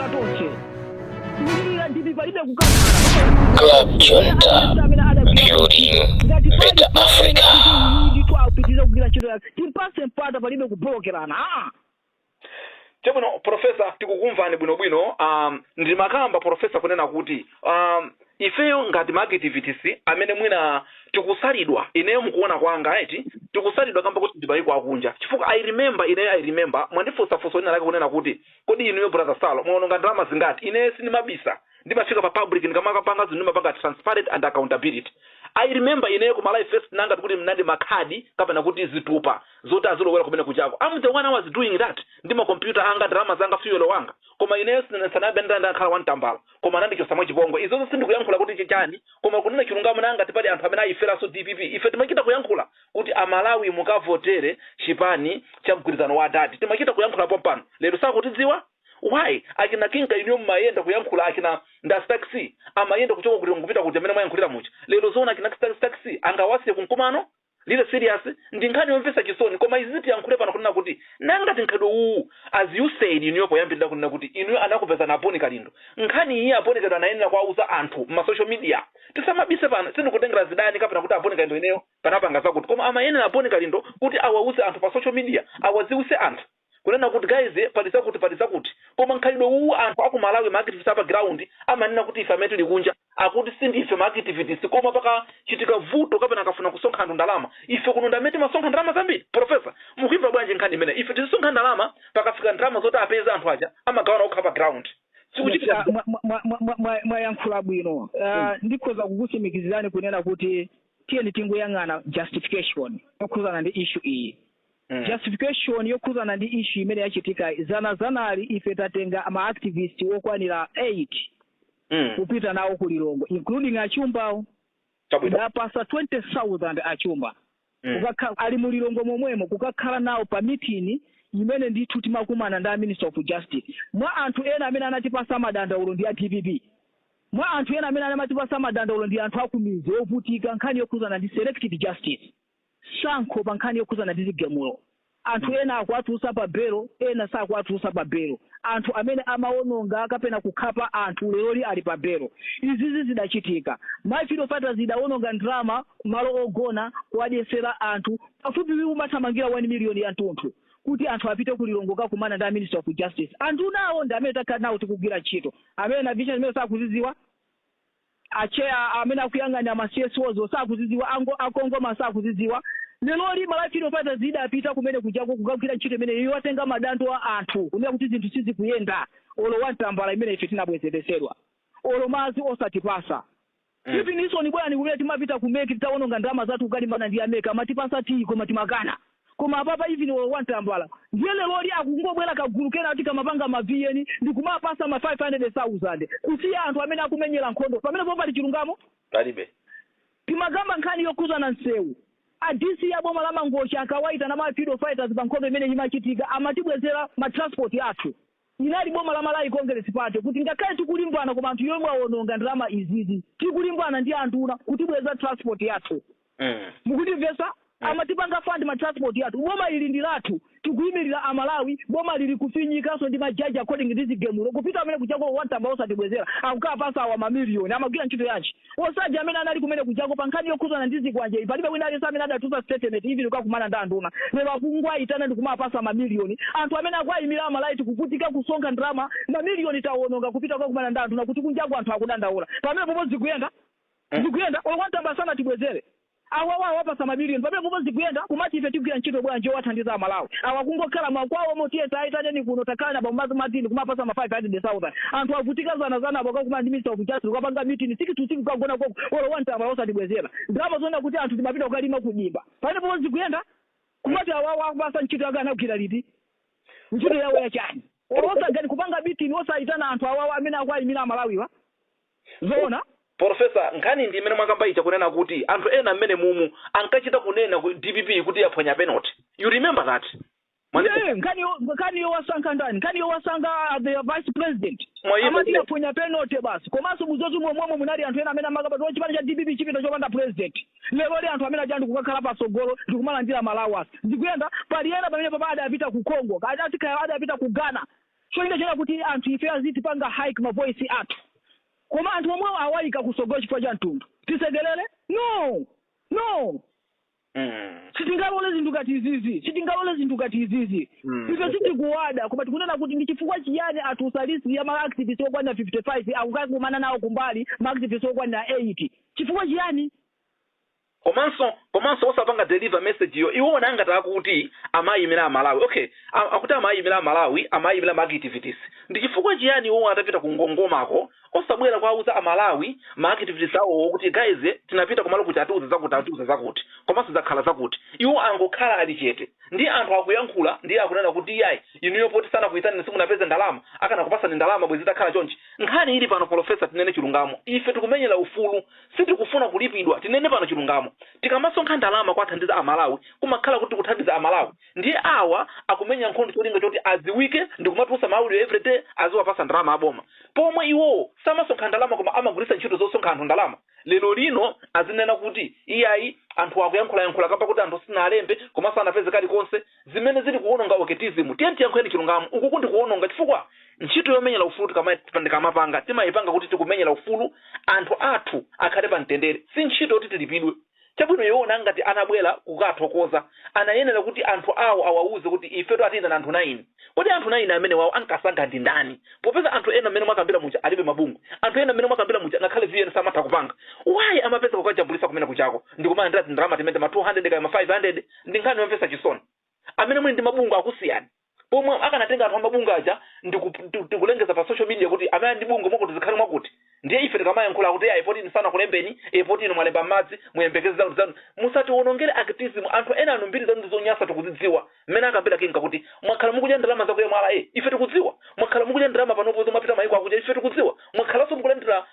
kuchira tonse kulira DPP palibe Club Junta, building better Africa. Apitiriza kugira chiro yake timpase mpata palibe kublokerana Chebano professor tikukumvani bwino ndi makamba professor kunena kuti ifeyo ngati activities amene mwina tikusalidwa ineyo mukuona kwanga eti tikusalidwa kamba kuti ndibali kwa kunja chifukwa I remember mwandifunsa ina lake kunena kuti kodi inuyo brother Salo muononga drama zingati ine sinimabisa ndimafika pa public ndikamapanga zinthu ndimapanga transparent and accountability. I remember ineyo ku live first nanga kuti mnandi makhadi kapena kuti zitupa zoti azilowera kumene kuchako. I'm the one who was doing that ndima computer anga drama zanga fuel wanga koma ineyo sanabenda ndakhala wantambala koma nandikyosa mwa chipongwe izo sindikuyankhula kuti chichani koma kunena chilungamo nanga tipali anthu amene ayifera so DPP ife timachita kuyankhula kuti amalawi mukavotere chipani cha mgwirizano wa dati timachita kuyankhula pompano lero sakutidziwa. Why? Akina kinga iniyo mayenda kuyankhula akina nda taxi amayenda kuchoka kuti ngupita kuti amene mayankhulira mucha lero zona akina taxi angawasiye kunkumano lile serious ndi nkhani yomvesa chisoni koma iziti yankhule pano kunena kuti nanga tinkhadwe as you said iniyo poyambirira kunena kuti iniyo anakupeza na Aponi Kalindo nkhani iyi Aponi Kalindo anayenera kuwauza anthu ma social media tisamabise pano sindikutengera zidani kapena kuti Aponi Kalindo ineyo panapanga zakuti koma amayenera Aponi Kalindo kuti awauze anthu pa social media awaziwise anthu kunena kuti guys palisa kuti koma nkhalidwe anthu akumalawi market apa ground amanena kuti ife amene likunja akuti sindife activities koma paka chitika vuto kapena kafuna kusonkha ndalama ife kuno ndamete masonkha ndalama zambiri. Professor mukuimva bwanji nkhani imene ife tisonkha ndalama pakafika ndalama zoti apeza anthu aja amagawana okha ground sikuchitika mwayankhula bwino ndikhoza kukusimikizirani kunena kuti tiyeni tingoyang'ana justification yokhuzana ndi issue iyi. Justification yokhuzana ndi issue imene yachitika zanali ife tatenga ama activists okwanira 8 kupita nawo ku Lilongwe including achumbawo ndapasa 20,000 achumba kukakhala ali mu Lilongwe momwemo kukakhala nawo pa meeting imene ndithu timakumana ndi Minister of Justice. Mwa anthu ena amene anatipasa madandaulo ndi DPP mwa anthu ena amene anatipasa madandaulo ndi anthu akumizi ovutika nkhani yokhuzana ndi selective justice sankho pa nkhani yokhuzana ndi zigamulo. Anthu ena akwatusa pa belo ena sakwatusa pa belo anthu amene amaononga kapena kukhapa anthu lero ali pa belo. Izizi zidachitika mafiro fata zidaononga drama malo ogona kuadesera anthu pafupi umathamangira 1 million ya ntunthu kuti anthu apite ku Lilongwe kakumana ndi Minister of Justice. Anthu nawo ndi amene takhala nawo tikugwira ntchito amene na vision imene sakuziziwa achea amene akuyang'ana ma CSOs sakuziziwa akongo masakuziziwa lero li malafiro pata zida apita kumene kujako kugagwira ntchito imene iyo watenga madando a anthu kunena kuti zinthu sizi kuyenda olo wantambala imene ife tinabwezeresedwa olo mazi osatipasa ivi niso ni bwana kumene timapita kumeki titaononga ndalama zathu kali mana ndi ameka matipasa ti koma timakana koma apapa ivi ni olo wantambala ndiye lero li akungobwera kagulu kena ati kamapanga ma VN ndi kumapasa ma 500,000 kusiya anthu amene akumenyera nkhondo pamene popali chilungamo palibe timagamba nkhani yokhuzana nsewu adisi ya boma la Mangochi akawaita na freedom fighters bankondo imene imachitika amatibwezera ma transport yathu inali boma la Malawi Congress Party kuti ngakhale tikulimbana koma anthu yomwe aononga ndalama izizi tikulimbana ndi anthu kutibweza transport yathu mukutimvesa amatipanga fund ma transport yathu boma ili ndi lathu tikuyimirira amalawi boma lili kufinyikanso ndi majaji according to this game kupita amene kuchako wantamba osatibwezera akukapasa wa mamiliyoni amagwira ntchito yanchi osaja amene anali kumene kuchako pa nkhani yokhuzana ndi zikwanje palibe wina aliyense amene adatusa statement ivi likakumana ndi anduna lero akungwa itana ndi kumapasa mamiliyoni anthu amene akwayimira amalawi tikukutika kusonkha ndalama mamiliyoni taononga kupita kwakumana ndi anduna kuti kunjago anthu akudandaula pamene popo zikuyenda wantamba sana tibwezere awawa wapasa mabilioni pamene popo zikuyenda kumati ife tigwira ntchito bwanji wathandiza amalawi awakungokhala makwawo motiyesa aitaneni kuno takhala na bamazi matini kumapasa ma 500,000 anthu avutika zana abo kakumana ndi Minister of Justice ukapanga meeting siku kagona koko wala wantamba osatibwezera ndalama zona kuti anthu timapita kukalima kudimba pamene popo zikuyenda kumati awawa akupasa ntchito yakana kugwira liti ntchito yawo yachani osagani kupanga meeting osaitana anthu awawa amene akwayimira amalawiwa zona. Professor nkhani ndi imene mwakambaicha kunena kuti anthu ena mmene mumu ankachita kunena ku DPP kuti yaphonya penalty. You remember that? Nkani yo wasanka ndani? Nkani yo wasanga the vice president. Amati yaphonya penalty basi. Komanso muzozu momwe munali anthu ena amene amagaba chipani cha DPP chipita chopanda president. Lero ali anthu amene ajandi kukakhala pa sogolo ndikumalandira Malawi. Zikuyenda pali ena pamene pabada apita ku Congo, kati kaya apita ku Ghana. so ina chera kuti anthu ife aziti panga hike ma voice athu koma anthu omwe awayika kusogola chifukwa cha mtundu tisegelele no sitingalole zinthu ngati izizi ife sitikuwada koma tikunena kuti ndi chifukwa chiyani anthu usalisi ya ma activists okwana 55 akukakumana nawo kumbali ma activists okwana 80 chifukwa chiyani komanso osapanga deliver message yo iwona angataka kuti amayimira Malawi okay akuti amayimira Malawi amayimira ma activities ndi chifukwa chiyani iwo atapita kungongomako osabwera kwauza amalawi ma activities awo kuti guys tinapita kumalo kuti atiuze zakuti komanso zakhala zakuti iwo angokhala ali chete ndi anthu akuyankhula ndi akunena kuti yayi inuyo poti sana kuitana simunapeza ndalama akana kupasa ni ndalama bwezi takhala chonchi nkhani ili pano professor tinene chilungamo ife tikumenyera ufulu sitikufuna kulipidwa tinene pano chilungamo tikamasonkha ndalama kwathandiza amalawi kumakhala kuti kuthandiza amalawi ndiye awa akumenya nkhondo cholinga choti aziwike ndikumatusa mawuliro every day aziwapasa ndalama aboma pomwe iwo samasonkha ndalama koma amagulisa ntchito zosonkha anthu ndalama lero lino azinena kuti iyayi anthu akuyankhula kamba kuti anthu sina alembe koma sanapeze kali konse zimene zili kuononga oketism tiyenti yankhweni chilungamo uku kuti kuononga chifukwa ntchito yomenyera ufulu tikamapanga timayipanga kuti tikumenyera ufulu anthu athu akhale pa mtendere si ntchito kuti tilipidwe chabwino yona ngati anabwera kukathokoza anayenera kuti anthu awo awauze kuti ifeto atinda na anthu 9 kodi anthu 9 amene wawo ankasankha ndi ndani popeza anthu ena amene mwakambira muja alibe mabungu anthu ena amene mwakambira muja ngakhale VN samatha kupanga why amapeza kukajambulisa kumene kuchako ndikumana ndalama timende ma 200 kaya ma 500 ndi nkhani yomvesa chisoni amene muli ndi mabungu akusiyana pomwe akanatenga anthu amabungu aja ndikulengeza pa social media kuti amene ndi bungu mwakuti zikhale mwakuti ndiye ife tikamayankhula kuti ayi poti nisana kulembeni poti ino mwalemba madzi muyembekeze zanu musati wonongere activism anthu ena anu mbiri zanu ndizonyasa tikuzidziwa mmene akambira kinga kuti mwakhala mukudya ndalama zakuya mwala ife tikudziwa mwakhala mukudya ndalama panopo zomapita mayiko akuja ife tikudziwa mwakhalanso mukulendera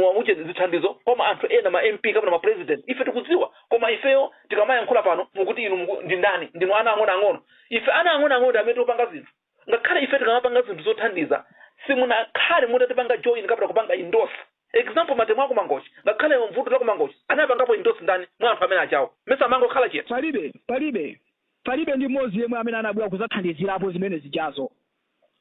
mwamuche zithandizo koma anthu ena ma MP kapena ma president ife tikudziwa koma ifeyo tikamayankhula pano mukuti inu ndi ndani ndinu ana ang'ono ife ana ang'ono amene tikupanga zinthu ngakhale ife tikamapanga zinthu zothandiza simuna khale mutatipanga join kapena kupanga endorse example matemo ako mangochi ngakhale mvuto la kumangochi anapangapo endorse ndani mwa anthu amene achawo mesa mango khala chete palibe ndi mozi yemwe amene anabwera kuzathandizirapo zimene zijazo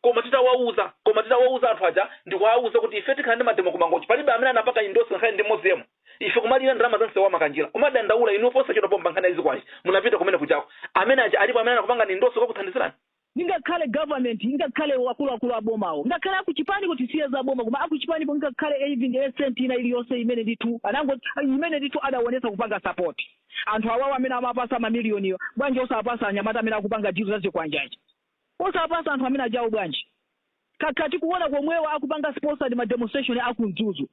koma titawauza anthu aja ndikuwauza kuti ife tikhale ndi matemo kumangochi palibe amene anapaka endorse ngakhale ndi mozi yemwe ife kumalira ndalama zonse wa makanjira kumadandaula inu posa chito pomba nkhani izi kwanji munapita kumene kuchako amene aja alipo amene anakupanga ndi endorse kokuthandizirani ningakhale government ingakhale wakulu abomawo ngakhale akuchipani kuti siya za boma koma akuchipani po ngakhale even essence ina iliyonse imene nditu anango imene nditu adaonesa kupanga support anthu awawo amene amapasa mamiliyoni bwanji osapasa anyamata amene akupanga jizo zazikwanjaji osapasa anthu amene ajawo bwanji kakati kuona komwewo akupanga sponsored ma demonstration akunzuzu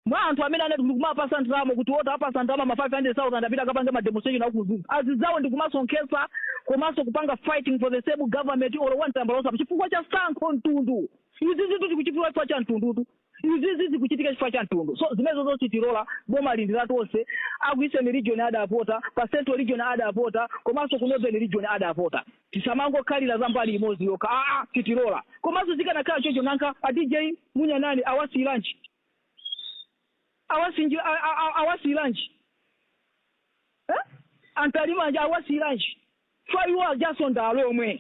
mwa anthu amene anati kumapasa ndalama kuti wota apasa ndalama ma 500,000 apita akapanga ma demonstration akunzuzu azizawo ndi kumasonkhetsa komanso kupanga fighting for the same government or one time losa chifukwa cha sankho mtundu izi zinthu zikuchitika cha mtundu izi zikuchitika chifukwa cha mtundu so zimezo zochitirola boma lindira tonse akuiseni region ada apota pa central region ada apota komanso ku northern region ada apota tisamango khalira zambali imozi yoka chitirola komanso zikanakhala choncho nanka a DJ munya nani awasi lunch antalimanja awasi lunch so you are just on dalomwe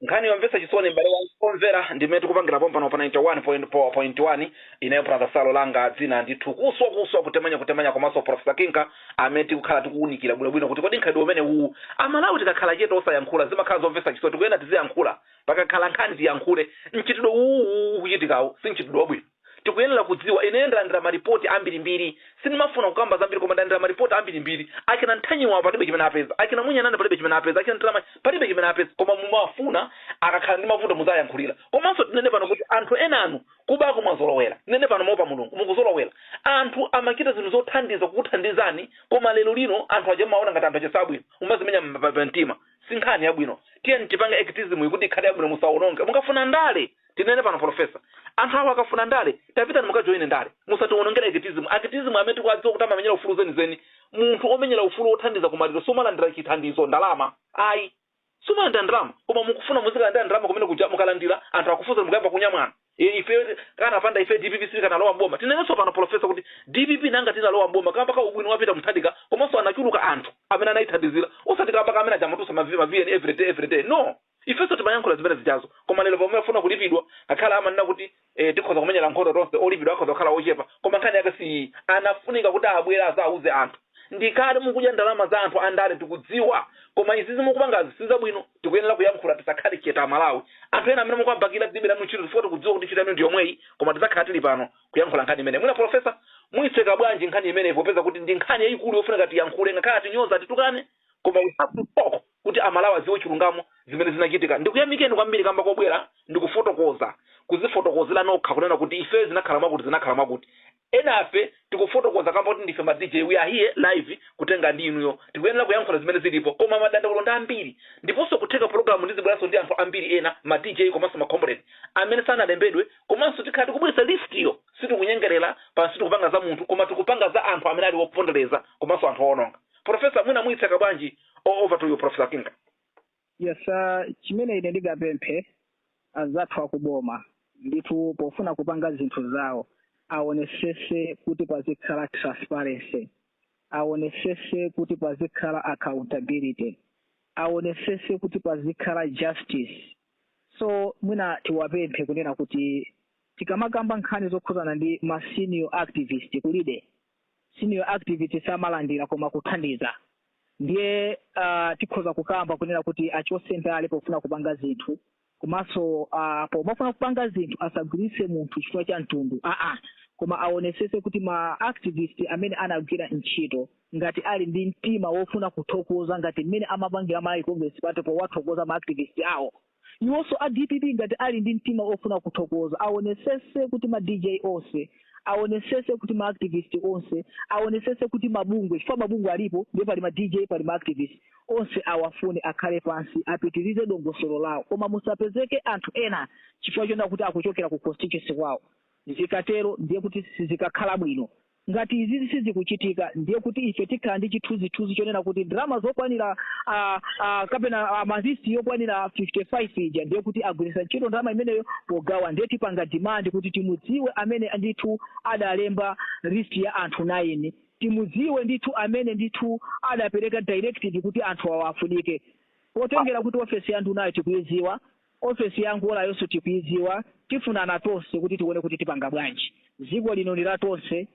nkhani yomvesa chisoni mbale wankomvera ndimene tikupangira pompano pa 91.1 inayo brother Salo langa dzina ndithu kuswa kutemanya komanso Professor Kinka amene tikukhala tikuunikira bwinobwino kuti kodi nkhani umene uwu amalawi tikakhala chete osayankhula zimakhala zomvesa chisoni tikuyenda tiziyankhula pakakhala nkhani tiyankhule mchitidwe uwu kuchitikawo si mchitidwe wabwino tikuyenera kudziwa inayenderandira maripoti ambirimbiri sinimafuna kukamba zambiri koma ndandira maripoti ambirimbiri akina nthanyiwa palibe chimene apeza akina munyanana palibe chimene apeza akina ntalama palibe chimene apeza koma mumafuna akakhala ndi mavuto muzayankhulira komanso tinene pano kuti anthu enanu kubako mwazolowera tinene pano mopa mulungu mukuzolowera anthu amachita zinthu zothandiza kukuthandizani koma lero lino anthu aja maona ngati anthu achesabwino umazimenya mtima sinkhani yabwino tiyeni tipange activism ikuti ikhale yabwino musaononge mukafuna ndale tinene pano professor anthu awo akafuna ndale tapita mukajoine ndale musatiwonongera activism amene tikuwadziwa kuti amamenyera ufulu zenizeni munthu omenyera ufulu othandiza kumaliro somalandira chithandizo ndalama ayi somalandira ndalama koma mukufuna muzikalandira ndalama kumene kuja mukalandira anthu akufuza mukayamba kunyamwana ife kana panda ife DPP sili kana lowa mboma tinenso pano professor kuti DPP nanga tinalowa mboma kamba ka ubwino wapita mthandika komanso anachuluka anthu amene anayithandizira usatika paka amene ajamatusa mavn every day no ifeso timayankhula zimene zijazo koma lero pomwe afuna kulipidwa akhala amanena kuti tikhoza kumenyera nkhondo tonse olipidwa akhoza kukhala ochepa koma nkhani yake si anafunika kuti abwera azauze anthu ndikale mukudya ndalama za anthu andale tikudziwa koma izi zimukupangazi sizabwino tikuyenera kuyankhula tisakhale cheta Malawi anthu ena amene mukwabakira dibe lanu ntchito tifoti kudziwa kuti ntchito yanu ndi yomweyi koma tisakhala tili pano kuyankhula nkhani imene mwina profesa mwitseka bwanji nkhani imene popeza kuti ndi nkhani yayikulu yofunika tiyankhule ngakhale tinyoza titukane koma usapoko kuti Amalawi aziwe chilungamo zimene zinachitika ndikuyamikeni kwambiri kamba kobwera ndikufotokoza kuzifotokozera nokha kunena kuti ife zinakhala mwakuti enafe tikufotokoza kamba kuti ndife ma DJ we are here live kutenga ndi inuyo tikuyenera kuyankhula zimene zilipo koma madandaulo ndi ambiri ndiponso kutheka program ndizibweranso ndi anthu ambiri ena ma DJ komanso ma comrade amene sanalembedwe komanso tikhala tikubweretsa list yo sitikunyengerera pansi tikupanga za munthu koma tikupanga za anthu amene ali wopondereza komanso anthu owononga Professor mwina mwitseka bwanji over to you Professor Kinka. Yes, chimene ine ndingapemphe azathu akuboma ndithu pofuna kupanga zinthu zawo aonesese kuti pazikhala transparency, aonesese kuti pazikhala accountability, aonesese kuti pazikhala justice. So mwina tiwapemphe kunena kuti tikamakamba nkhani zokhuzana ndi ma senior activist kulide senior activist samalandira koma kuthandiza ndiye tikhoza kukamba kunena kuti achosentale pofuna kupanga zinthu komanso pomafuna kupanga zinthu asagwiritse munthu chifukwa cha mtundu koma aonesese kuti ma activist amene anagwira ntchito ngati ali ndi mtima wofuna kuthokoza ngati mmene amapangira Malawi Congress Party powathokoza ma activist awo iwonso a DPP ngati ali ndi mtima wofuna kuthokoza aonesese kuti ma DJ onse aonesese kuti ma activist onse aonesese kuti mabungwe chifukwa mabungwe alipo ndipo pali ma DJ pali ma activist onse awafune akhale pansi apitirize dongosolo lawo koma musapezeke anthu ena chifukwa chonda kuti akuchokera ku constituency kwawo zikatero ndiye kuti sizikakhala bwino ngati izi sizikuchitika ndiye kuti ife tikhala ndi chithunzithunzi chonena kuti drama zokwanira kapena mazisi yokwanira 55 ija ndiye kuti agwiritsa ntchito drama imeneyo pogawa ndiye tipanga demand kuti timudziwe amene ndithu adalemba list ya anthu 9 timudziwe ndithu amene ndithu adapereka directive kuti anthu awafunike potengera kuti office ya nduna tikuiziwa office yangu ola yonse tikuiziwa tifunana tonse kuti tione kuti tipanga bwanji dziko lino lila tonse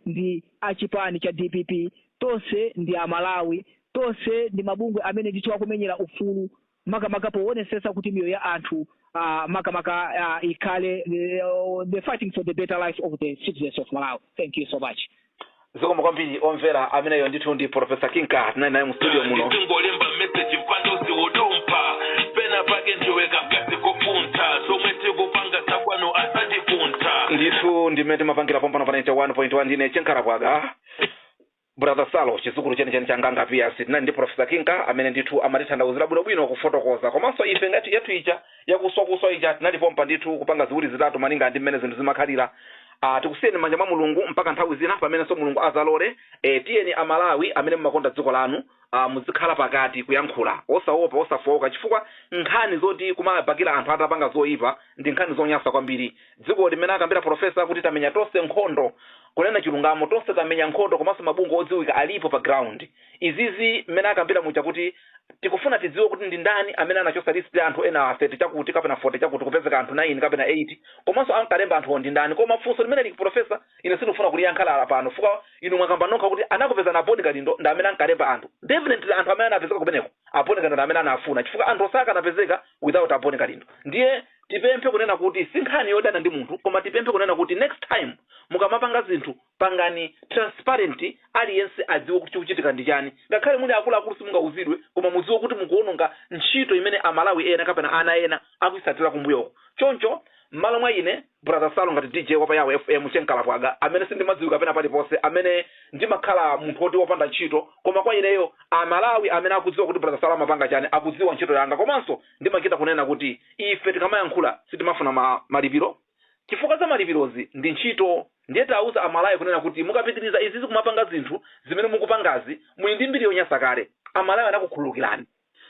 ndi achipani cha DPP tonse ndi Amalawi tonse ndi mabungwe amene ndithu akumenyera ufulu makamaka poonesesa kuti miyo ya anthu makamaka ikhale the fighting for the better life of the citizens of Malawi. Thank you so much. Zikomo kwambiri omvera ameneyo ndithu ndi Professor Kinka tinali naye mu studio muno tingolemba message mpando siwodompa pena pake ndiweka kasi kopunta somwe tikupanga takwano asatipunta ndithu ndimene mapangira pompano pa 91.1 ndine chenkara bwaga brother Salo chizukulu chene changanga pia sitinali ndi Professor Kinka amene ndithu amatithandauzira bwino kufotokoza komanso ife ngati yathu ija yakuswa ija tinali pompa ndithu kupanga ziwiri zitatu maninga ndi mmene zinthu zimakhalira tikusiyeni manja mwa Mulungu mpaka nthawi zina pamene so Mulungu azalole tiyeni Amalawi amene mmakonda dziko lanu muzikhala pakati kuyankhula osaopa osafoka chifukwa nkhani zoti kumabakira anthu atapanga zoyipa ndi nkhani zonyasa kwambiri dziko limene akambira professor kuti tamenya tonse nkhondo kunena chilungamo tonse tamenya nkhondo komanso mabungwe odziwika alipo pa ground izizi mmene akambira mucha kuti tikufuna tidziwe kuti ndi ndani amene anachosa list ya anthu ena 30 chakuti kapena 40 chakuti kupezeka anthu 9 kapena 8 komanso ankalemba anthu ndi ndani koma funso limene liki professor ine sindifuna kuliyankhala pano fuka inu mwakamba nokha kuti anakupeza na bodyguard ndo amene ankalemba anthu definitely anthu amene anapezeka kumeneko bodyguard ndo amene anafuna chifukwa anthu osaka anapezeka without bodyguard ndiye tipemphe kunena kuti sinkhani yodana ndi munthu koma tipemphe kunena kuti next time mukamapanga zinthu pangani transparent aliyense adziwe kuti chikuchitika ndi chani ngakhale muli akulu simungauzidwe koma mudziwe kuti mukuononga ntchito imene Amalawi ena kapena ana ena akuisatira kumbuyoko choncho mmalo mwa ine brother Salo ngati DJ wapa yawo FM chenkala bwaga amene sindimadziwika kapena paliponse amene ndimakhala munthu oti wopanda ntchito koma kwa ineyo Amalawi amene akudziwa kuti brother Salo amapanga chani akudziwa ntchito yanga komanso ndimachita kunena kuti ife tikamayankhula sitimafuna malipiro chifukwa za malipirozi ndi ntchito ndiye tauza Amalawi kunena kuti mukapitiriza izizi kumapanga zinthu zimene mukupangazi muli ndi mbiri yonyasa kale Amalawi anakukhululukirani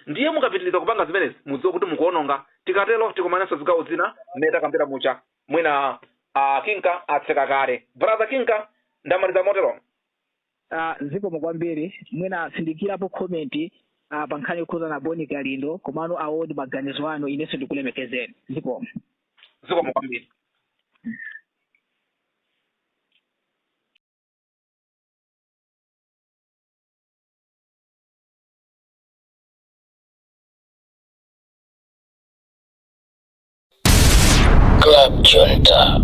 ndiye mukapitiliza kupanga zimenezi mudziwe kuti mukuononga. Tikatelo tikumananso zigawo zina mmene takambira mucha mwina Kinka atseka kale. Brother Kinka ndamaliza motero. Zikomo kwambiri mwina sindikirapo comment pa nkhani yokhuza na Boni Kalindo komano aoni maganizo ano inenso ndikulemekezeni. Zikomo kwambiri. Club Junta,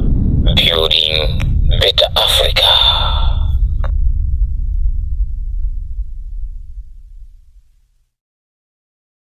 building better Africa.